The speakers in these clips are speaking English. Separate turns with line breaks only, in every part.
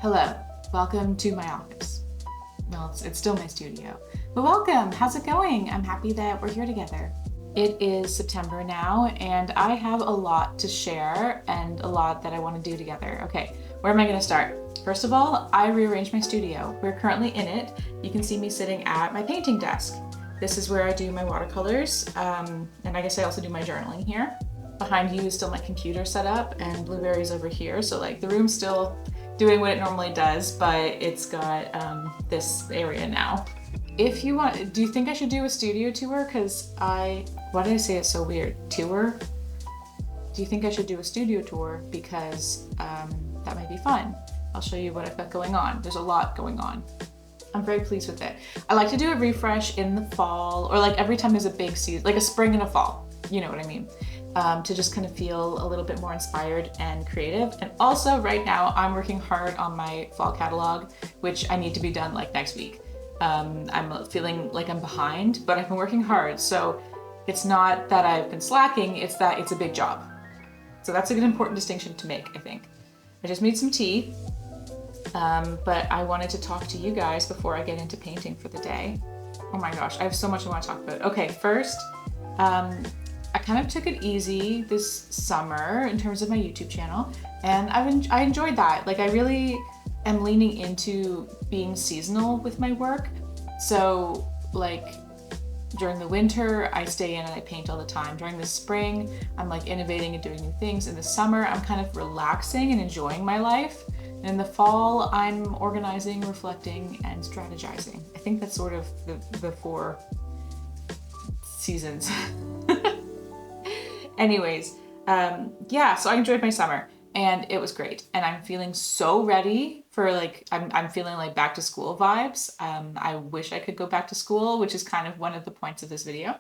Hello, welcome to my office. Well, it's still my studio, but welcome. How's it going? I'm happy that we're here together. It is September now, and I have a lot to share and a lot that I want to do together. Okay, where am I going to start? First of all, I rearranged my studio. We're currently in it. You can see me sitting at my painting desk. This is where I do my watercolors, and I guess I also do my journaling here. Behind you is still my computer set up, and Blueberry's over here, so like the room's still doing what it normally does, but it's got this area now. If you want, do you think I should do a studio tour? Why did I say it so weird? Tour? Do you think I should do a studio tour? Because that might be fun. I'll show you what I've got going on. There's a lot going on. I'm very pleased with it. I like to do a refresh in the fall, or like every time there's a big season, like a spring and a fall, you know what I mean? To just kind of feel a little bit more inspired and creative. And also right now I'm working hard on my fall catalog, which I need to be done like next week. I'm feeling like I'm behind, but I've been working hard. So it's not that I've been slacking, it's that it's a big job. So that's an important distinction to make, I think. I just made some tea, but I wanted to talk to you guys before I get into painting for the day. Oh my gosh, I have so much I want to talk about. Okay, first, I kind of took it easy this summer in terms of my YouTube channel, and I enjoyed that. Like I really am leaning into being seasonal with my work. So like during the winter, I stay in and I paint all the time. During the spring, I'm like innovating and doing new things. In the summer, I'm kind of relaxing and enjoying my life. And in the fall, I'm organizing, reflecting, and strategizing. I think that's sort of the 4 seasons. Anyways, yeah, so I enjoyed my summer and it was great. And I'm feeling so ready for I'm feeling like back to school vibes. I wish I could go back to school, which is kind of one of the points of this video.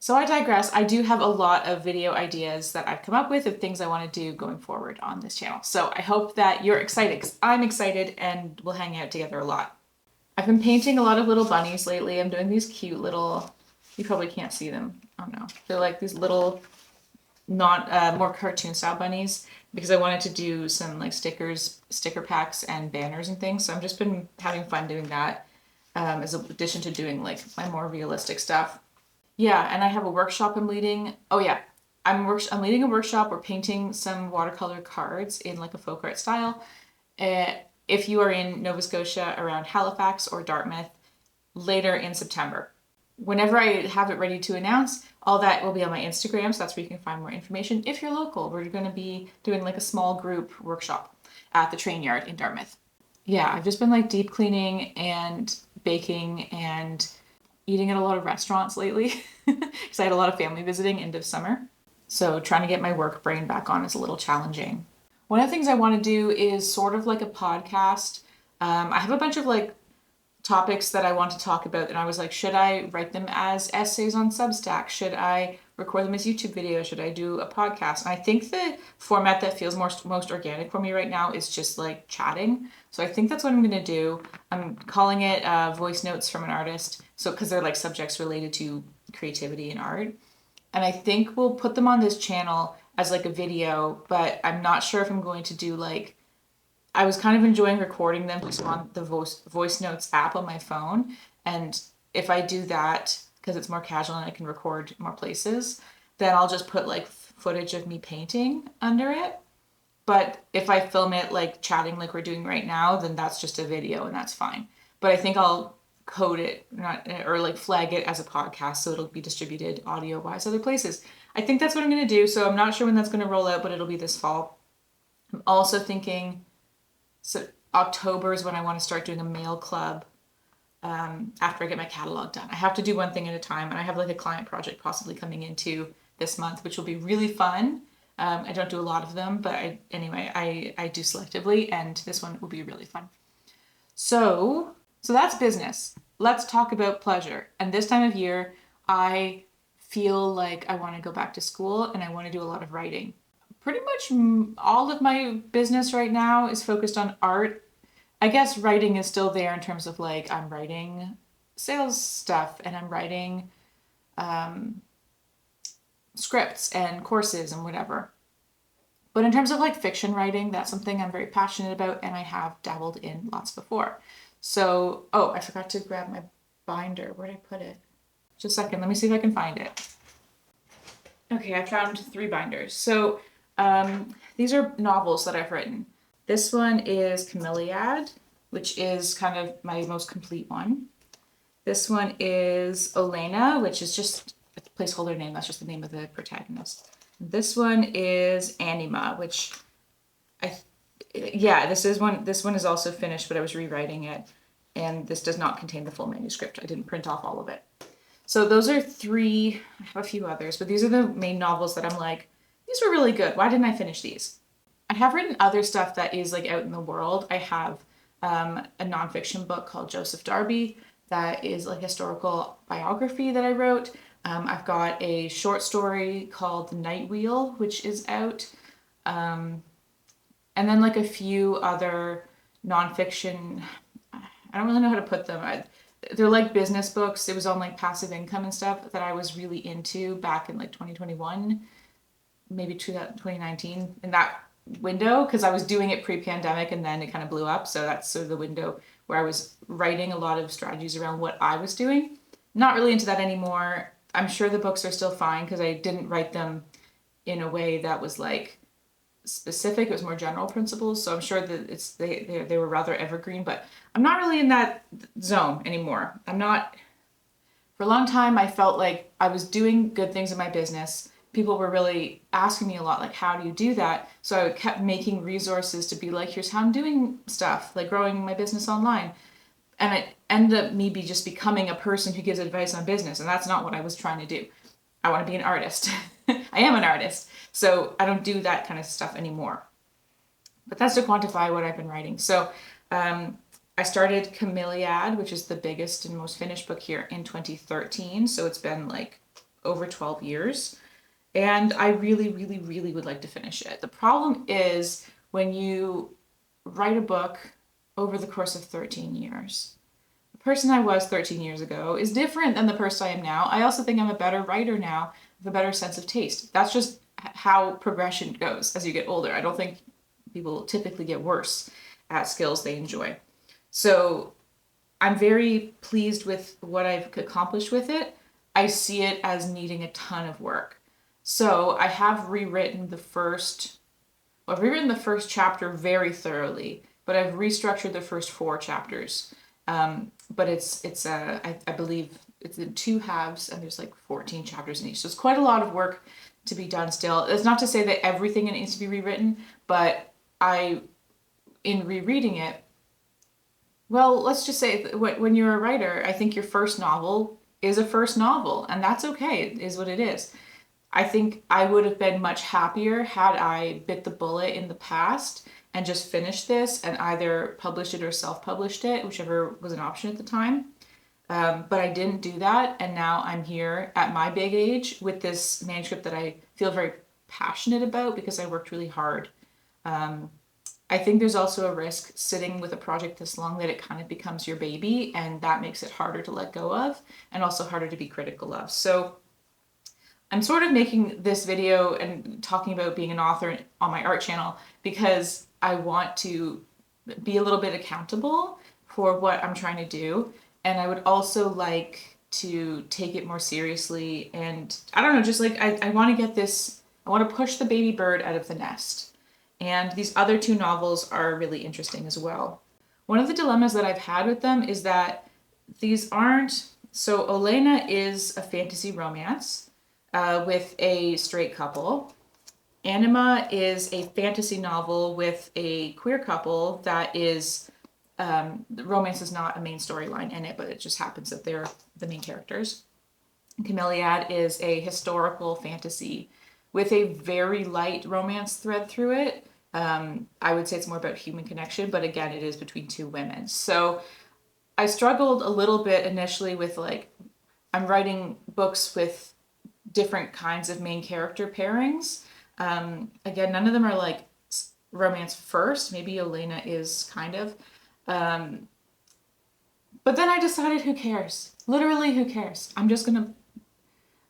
So I digress. I do have a lot of video ideas that I've come up with of things I want to do going forward on this channel. So I hope that you're excited, because I'm excited and we'll hang out together a lot. I've been painting a lot of little bunnies lately. I'm doing these cute little, you probably can't see them. Oh no. They're like these little, not more cartoon style bunnies, because I wanted to do some like stickers, sticker packs and banners and things. So I've just been having fun doing that as an addition to doing like my more realistic stuff. Yeah, and I have a workshop I'm leading. Oh yeah, I'm leading a workshop. We're painting some watercolor cards in like a folk art style. If you are in Nova Scotia around Halifax or Dartmouth, later in September. Whenever I have it ready to announce, all that will be on my Instagram, so that's where you can find more information. If you're local, we're going to be doing like a small group workshop at the train yard in Dartmouth. Yeah, I've just been like deep cleaning and baking and eating at a lot of restaurants lately because I had a lot of family visiting end of summer. So trying to get my work brain back on is a little challenging. One of the things I want to do is sort of like a podcast. I have a bunch of like topics that I want to talk about, and I was like, should I write them as essays on Substack? Should I record them as YouTube videos? Should I do a podcast? And I think the format that feels most organic for me right now is just like chatting. So I think that's what I'm going to do. I'm calling it voice notes from an artist. So because they're like subjects related to creativity and art. And I think we'll put them on this channel as like a video, but I'm not sure if I'm going to do like, I was kind of enjoying recording them just on the voice notes app on my phone. And if I do that, because it's more casual and I can record more places, then I'll just put like footage of me painting under it. But if I film it like chatting like we're doing right now, then that's just a video and that's fine. But I think I'll code it or like flag it as a podcast so it'll be distributed audio wise other places. I think that's what I'm going to do. So I'm not sure when that's going to roll out, but it'll be this fall. I'm also thinking, so October is when I want to start doing a mail club after I get my catalog done. I have to do one thing at a time, and I have like a client project possibly coming into this month, which will be really fun. I don't do a lot of them, but I do selectively, and this one will be really fun. So that's business. Let's talk about pleasure. And this time of year, I feel like I want to go back to school and I want to do a lot of writing. Pretty much all of my business right now is focused on art. I guess writing is still there in terms of like I'm writing sales stuff and I'm writing scripts and courses and whatever. But in terms of like fiction writing, that's something I'm very passionate about and I have dabbled in lots before. So, oh, I forgot to grab my binder. Where did I put it? Just a second, let me see if I can find it. Okay, I found 3 binders. So, these are novels that I've written. This one is Camilliad, which is kind of my most complete one. This one is Olena, which is just a placeholder name. That's just the name of the protagonist. This one is Anima, which this one is also finished, but I was rewriting it, and this does not contain the full manuscript. I didn't print off all of it. So those are 3. I have a few others, but these are the main novels that I'm like, these were really good. Why didn't I finish these? I have written other stuff that is like out in the world. I have a nonfiction book called Joseph Darby that is a historical biography that I wrote. I've got a short story called The Night Wheel, which is out. And then like a few other nonfiction, I don't really know how to put them. They're like business books. It was on like passive income and stuff that I was really into back in like 2021, maybe 2019, in that window, because I was doing it pre-pandemic and then it kind of blew up. So that's sort of the window where I was writing a lot of strategies around what I was doing. Not really into that anymore. I'm sure the books are still fine because I didn't write them in a way that was like specific. It was more general principles. So I'm sure that they were rather evergreen, but I'm not really in that zone anymore. I'm not. For a long time, I felt like I was doing good things in my business. People were really asking me a lot, like, how do you do that? So I kept making resources to be like, here's how I'm doing stuff, like growing my business online. And it ended up me just becoming a person who gives advice on business. And that's not what I was trying to do. I want to be an artist. I am an artist. So I don't do that kind of stuff anymore. But that's to quantify what I've been writing. So I started Camilliad, which is the biggest and most finished book here, in 2013. So it's been like over 12 years. And I really, really, really would like to finish it. The problem is when you write a book over the course of 13 years, the person I was 13 years ago is different than the person I am now. I also think I'm a better writer now with a better sense of taste. That's just how progression goes as you get older. I don't think people typically get worse at skills they enjoy. So I'm very pleased with what I've accomplished with it. I see it as needing a ton of work. So I have rewritten I've rewritten the first chapter very thoroughly, but I've restructured the first 4 chapters. But I believe it's in 2 halves and there's like 14 chapters in each. So it's quite a lot of work to be done still. It's not to say that everything needs to be rewritten, but in rereading it, well, let's just say when you're a writer, I think your first novel is a first novel, and that's okay. It is what it is. I think I would have been much happier had I bit the bullet in the past and just finished this and either published it or self-published it, whichever was an option at the time. But I didn't do that, and now I'm here at my big age with this manuscript that I feel very passionate about because I worked really hard. I think there's also a risk sitting with a project this long that it kind of becomes your baby, and that makes it harder to let go of and also harder to be critical of. So I'm sort of making this video and talking about being an author on my art channel because I want to be a little bit accountable for what I'm trying to do. And I would also like to take it more seriously. And I don't know, just like I want to I want to push the baby bird out of the nest. And these other 2 novels are really interesting as well. One of the dilemmas that I've had with them is that these aren't, so Olena is a fantasy romance with a straight couple. Anima is a fantasy novel with a queer couple that is, the romance is not a main storyline in it, but it just happens that they're the main characters. And Camilliad is a historical fantasy with a very light romance thread through it. I would say it's more about human connection, but again, it is between 2 women. So I struggled a little bit initially with I'm writing books with different kinds of main character pairings. Again, none of them are like romance first. Maybe Olena is kind of. But then I decided, who cares? Literally, who cares? I'm just gonna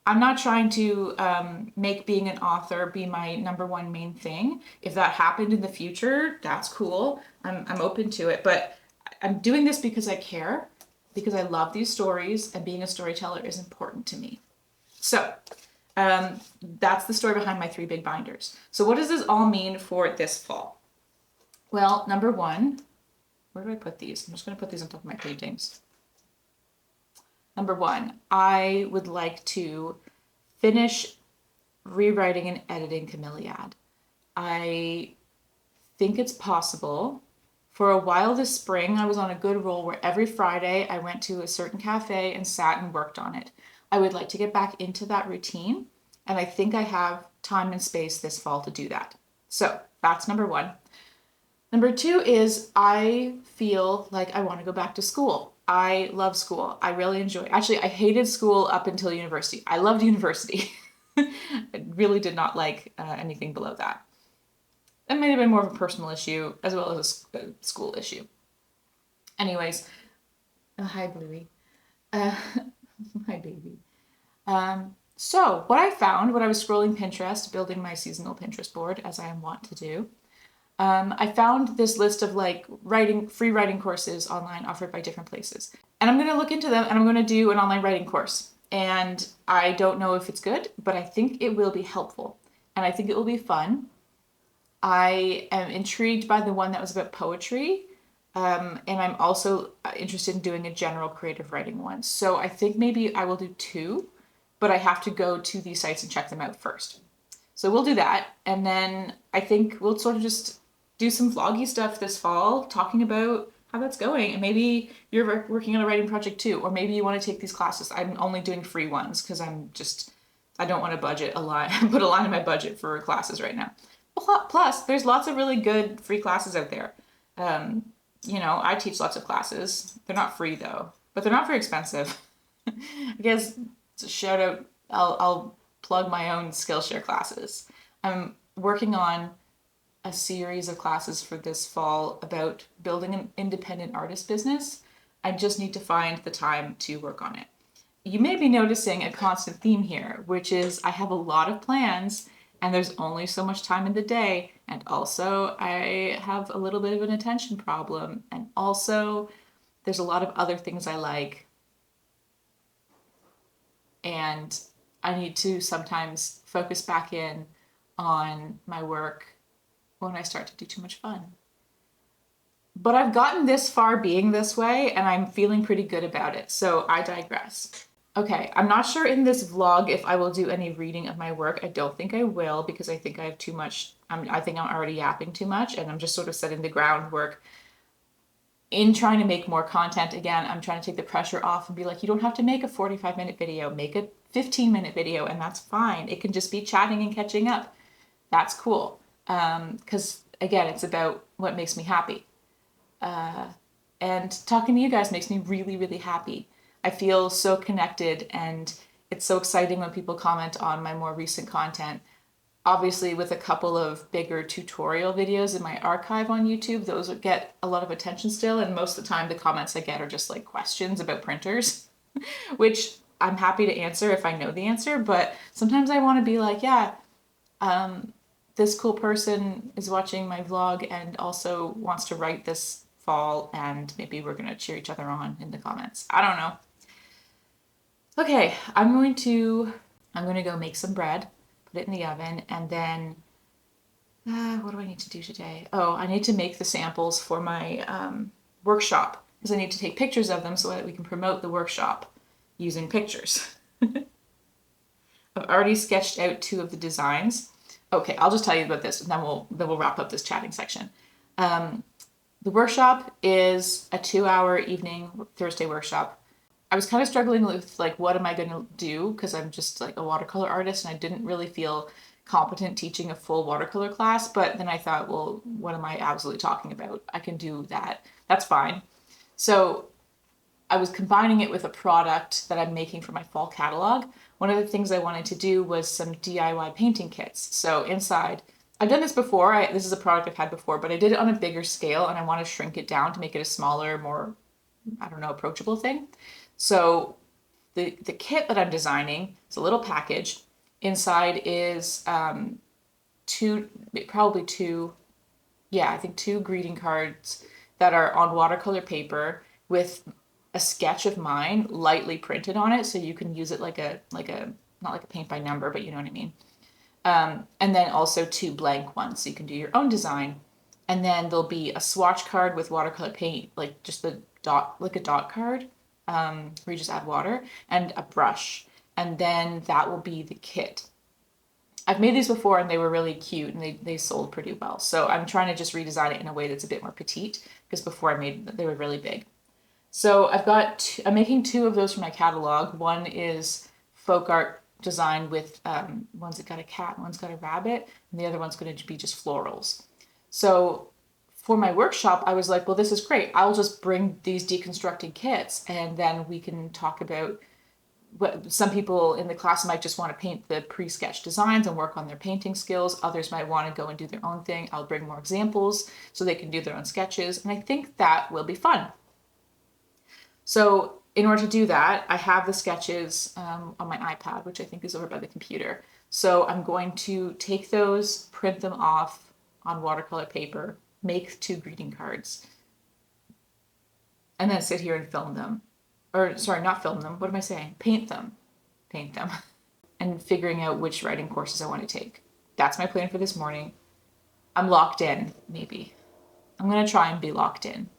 I'm not trying to make being an author be my number one main thing. If that happened in the future, that's cool. I'm open to it, but I'm doing this because I care, because I love these stories, and being a storyteller is important to me. So that's the story behind my 3 big binders. So what does this all mean for this fall? Well, number one, where do I put these? I'm just going to put these on top of my paintings. Number one, I would like to finish rewriting and editing Camilliad. I think it's possible. For a while this spring, I was on a good roll where every Friday I went to a certain cafe and sat and worked on it. I would like to get back into that routine, and I think I have time and space this fall to do that. So that's number one. Number two is I feel like I want to go back to school. I love school. I really enjoy it. Actually, I hated school up until university. I loved university. I really did not like anything below that. That may have been more of a personal issue as well as a school issue. Anyways, hi Bluey. Hi baby. So what I found when I was scrolling Pinterest, building my seasonal Pinterest board, as I am wont to do, I found this list of like free writing courses online offered by different places. And I'm going to look into them, and I'm going to do an online writing course. And I don't know if it's good, but I think it will be helpful. And I think it will be fun. I am intrigued by the one that was about poetry. And I'm also interested in doing a general creative writing one. So I think maybe I will do 2, but I have to go to these sites and check them out first. So we'll do that. And then I think we'll sort of just do some vloggy stuff this fall, talking about how that's going. And maybe you're working on a writing project too, or maybe you want to take these classes. I'm only doing free ones because I don't want to put a line in my budget for classes right now. Plus, there's lots of really good free classes out there. I teach lots of classes. They're not free though, but they're not very expensive. I guess it's a shout out. I'll plug my own Skillshare classes. I'm working on a series of classes for this fall about building an independent artist business. I just need to find the time to work on it. You may be noticing a constant theme here, which is I have a lot of plans and there's only so much time in the day. And also I have a little bit of an attention problem. And also there's a lot of other things I like. And I need to sometimes focus back in on my work when I start to do too much fun. But I've gotten this far being this way, and I'm feeling pretty good about it, so I digress. Okay, I'm not sure in this vlog if I will do any reading of my work. I don't think I will, because I think I have too much, I think I'm already yapping too much, and I'm just sort of setting the groundwork in trying to make more content. Again, I'm trying to take the pressure off and be like, you don't have to make a 45-minute video, make a 15-minute video, and that's fine. It can just be chatting and catching up. That's cool. Because again, it's about what makes me happy. And talking to you guys makes me really, really happy. I feel so connected, and it's so exciting when people comment on my more recent content. Obviously, with a couple of bigger tutorial videos in my archive on YouTube, those would get a lot of attention still, and most of the time the comments I get are just like questions about printers, which I'm happy to answer if I know the answer, but sometimes I want to be like, yeah, this cool person is watching my vlog and also wants to write this fall, and maybe we're gonna cheer each other on in the comments. I don't know. Okay, I'm gonna go make some bread, put it in the oven, and then what do I need to do today? Oh, I need to make the samples for my workshop, because I need to take pictures of them so that we can promote the workshop using pictures. I've already sketched out 2 of the designs. Okay, I'll just tell you about this, and then we'll wrap up this chatting section. The workshop is a 2-hour evening Thursday workshop. I was kind of struggling with like, what am I going to do? Because I'm just like a watercolor artist, and I didn't really feel competent teaching a full watercolor class. But then I thought, well, what am I absolutely talking about? I can do that. That's fine. So I was combining it with a product that I'm making for my fall catalog. One of the things I wanted to do was some DIY painting kits. So inside, I've done this before. This is a product I've had before, but I did it on a bigger scale, and I want to shrink it down to make it a smaller, more, I don't know, approachable thing. So the kit that I'm designing, it's a little package. Inside is probably two, yeah, I think two greeting cards that are on watercolor paper with a sketch of mine lightly printed on it, so you can use it like a not like a paint by number, but you know what I mean. And then also two blank ones, so you can do your own design. And then there'll be a swatch card with watercolor paint, like just the dot, like a dot card, where you just add water, and a brush. And then that will be the kit. I've made these before and they were really cute and they sold pretty well. So I'm trying to just redesign it in a way that's a bit more petite, because before I made they were really big. So I'm making two of those for my catalog. One is folk art design with one's got a cat, one's got a rabbit, and the other one's going to be just florals. So for my workshop, I was like, well, this is great. I'll just bring these deconstructed kits and then we can talk about what some people in the class might just want to paint the pre-sketched designs and work on their painting skills. Others might want to go and do their own thing. I'll bring more examples so they can do their own sketches. And I think that will be fun. So in order to do that, I have the sketches on my iPad, which I think is over by the computer. So I'm going to take those, print them off on watercolor paper, make two greeting cards, and then sit here and film them. Or sorry, not film them. What am I saying? Paint them. Paint them. And figuring out which writing courses I want to take. That's my plan for this morning. I'm locked in, maybe. I'm going to try and be locked in.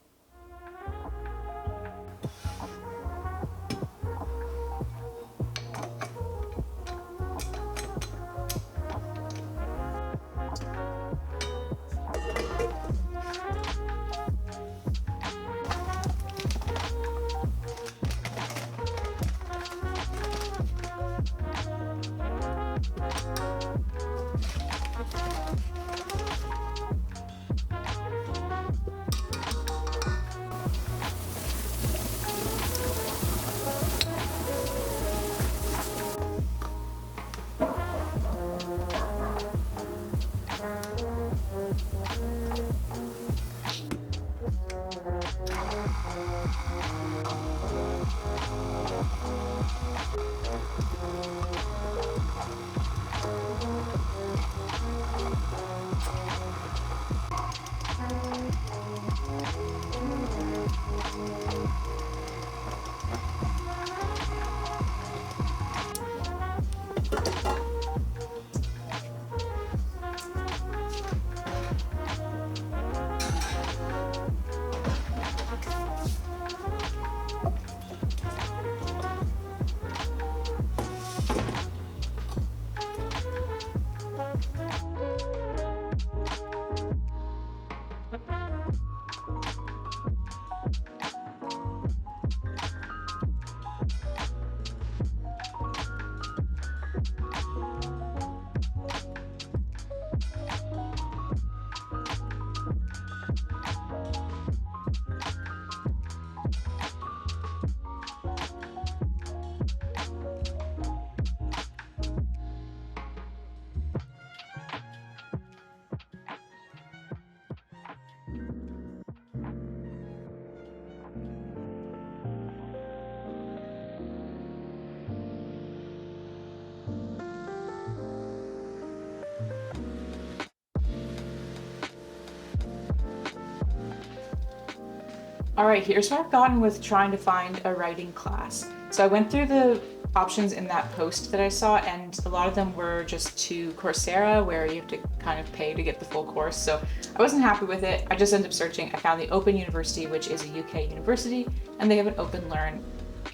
All right, here's where I've gotten with trying to find a writing class. So I went through the options in that post that I saw, and a lot of them were just to Coursera, where you have to kind of pay to get the full course. So I wasn't happy with it. I just ended up searching. I found the Open University, which is a UK university, and they have an Open Learn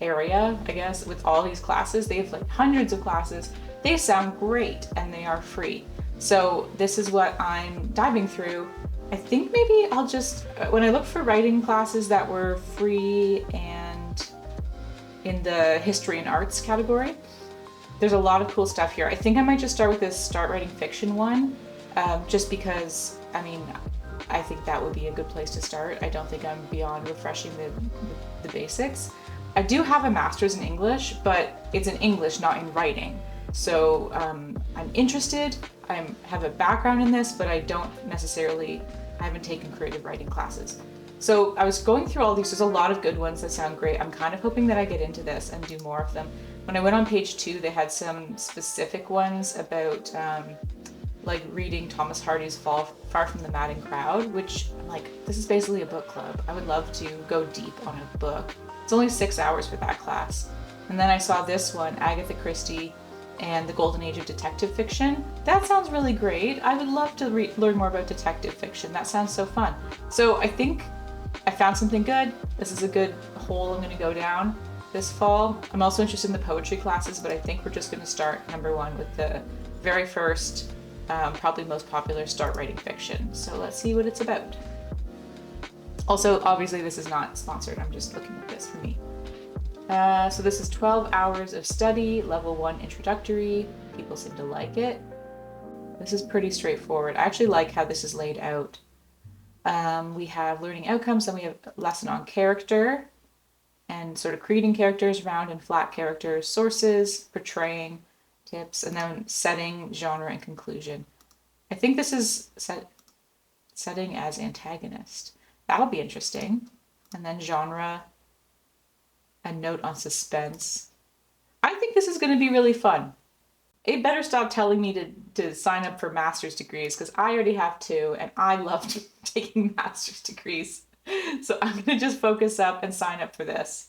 area, I guess, with all these classes. They have like hundreds of classes. They sound great and they are free. So this is what I'm diving through. I think maybe I'll just, when I look for writing classes that were free and in the history and arts category, there's a lot of cool stuff here. I think I might just start with this Start Writing Fiction one, just because, I mean, I think that would be a good place to start. I don't think I'm beyond refreshing the basics. I do have a master's in English, but it's in English, not in writing. So I'm interested, I have a background in this, but I haven't taken creative writing classes. So I was going through all these. There's a lot of good ones that sound great. I'm kind of hoping that I get into this and do more of them. When I went on page 2, they had some specific ones about like reading Thomas Hardy's Far from the Madding Crowd, which I'm like, this is basically a book club. I would love to go deep on a book. It's only 6 hours for that class. And then I saw this one, Agatha Christie and the Golden Age of Detective Fiction. That sounds really great. I would love to learn more about detective fiction. That sounds so fun. So I think I found something good. This is a good hole I'm going to go down this fall. I'm also interested in the poetry classes, but I think we're just going to start number 1 with the very first, probably most popular, Start Writing Fiction. So let's see what it's about. Also, obviously this is not sponsored. I'm just looking at this for me. So this is 12 hours of study, level 1 introductory. People seem to like it. This is pretty straightforward. I actually like how this is laid out. We have learning outcomes, then we have a lesson on character and sort of creating characters, round and flat characters, sources, portraying, tips, and then setting, genre, and conclusion. I think this is setting as antagonist. That'll be interesting. And then genre, a note on suspense. I think this is going to be really fun. It better stop telling me to sign up for master's degrees, because I already have 2 and I love taking master's degrees. So I'm going to just focus up and sign up for this.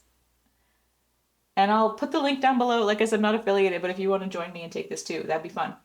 And I'll put the link down below. Like I said, I'm not affiliated, but if you want to join me and take this too, that'd be fun.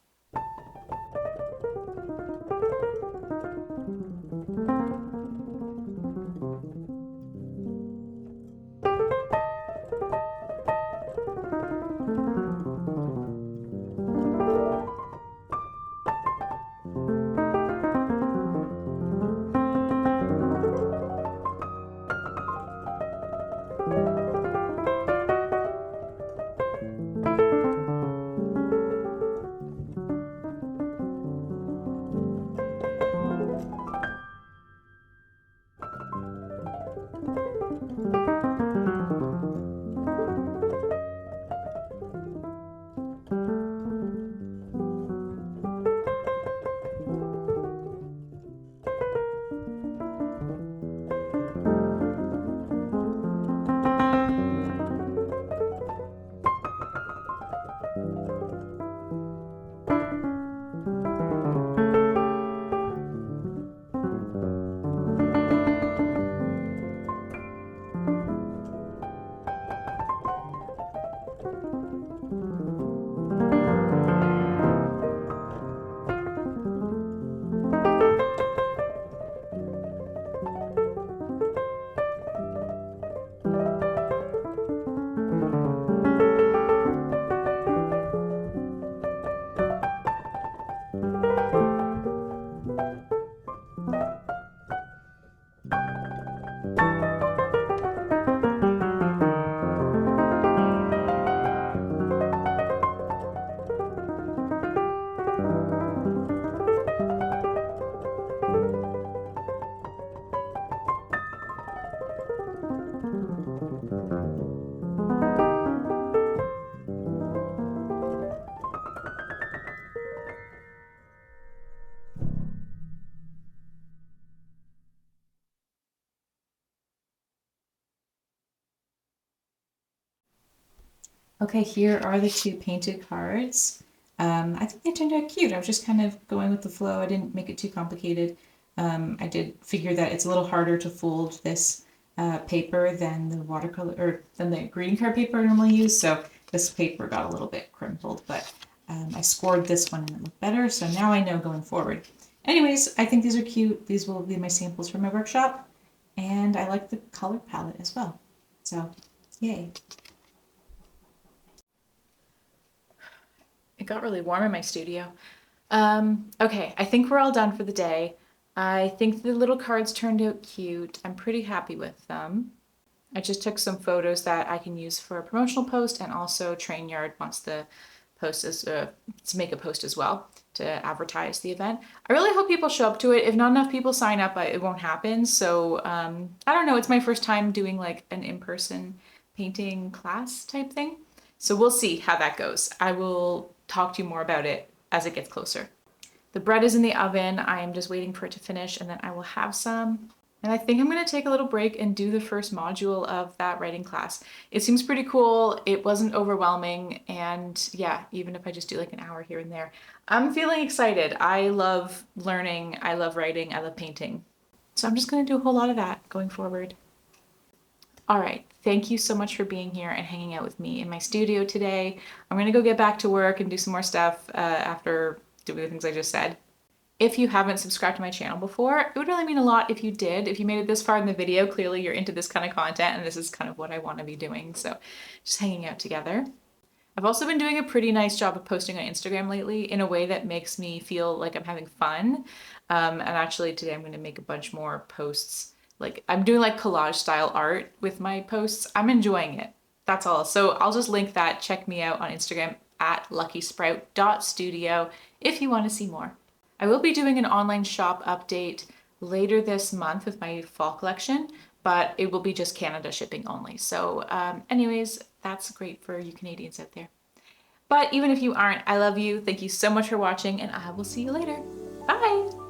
Okay, here are the 2 painted cards. I think they turned out cute. I was just kind of going with the flow. I didn't make it too complicated. I did figure that it's a little harder to fold this paper than the watercolor, or than the greeting card paper I normally use. So this paper got a little bit crumpled, but I scored this one and it looked better. So now I know going forward. Anyways, I think these are cute. These will be my samples for my workshop. And I like the color palette as well. So, yay. It got really warm in my studio. Okay, I think we're all done for the day. I think the little cards turned out cute. I'm pretty happy with them. I just took some photos that I can use for a promotional post, and also TrainYard wants the post as, to make a post as well to advertise the event. I really hope people show up to it. If not enough people sign up, it won't happen. So I don't know, it's my first time doing like an in-person painting class type thing. So we'll see how that goes. I will talk to you more about it as it gets closer. The bread is in the oven. I am just waiting for it to finish, and then I will have some And I think I'm gonna take a little break and do the first module of that writing class. It seems pretty cool. It wasn't overwhelming. And yeah, even if I just do like an hour here and there, I'm feeling excited. I love learning. I love writing. I love painting. So I'm just gonna do a whole lot of that going forward. All right, thank you so much for being here and hanging out with me in my studio today. I'm gonna go get back to work and do some more stuff after doing the things I just said. If you haven't subscribed to my channel before, it would really mean a lot if you did. If you made it this far in the video, clearly you're into this kind of content and this is kind of what I want to be doing. So just hanging out together. I've also been doing a pretty nice job of posting on Instagram lately in a way that makes me feel like I'm having fun. And actually today I'm going to make a bunch more posts. Like I'm doing like collage style art with my posts. I'm enjoying it. That's all. So I'll just link that. Check me out on Instagram at luckysprout.studio if you want to see more. I will be doing an online shop update later this month with my fall collection, but it will be just Canada shipping only. So anyways, that's great for you Canadians out there. But even if you aren't, I love you. Thank you so much for watching and I will see you later. Bye.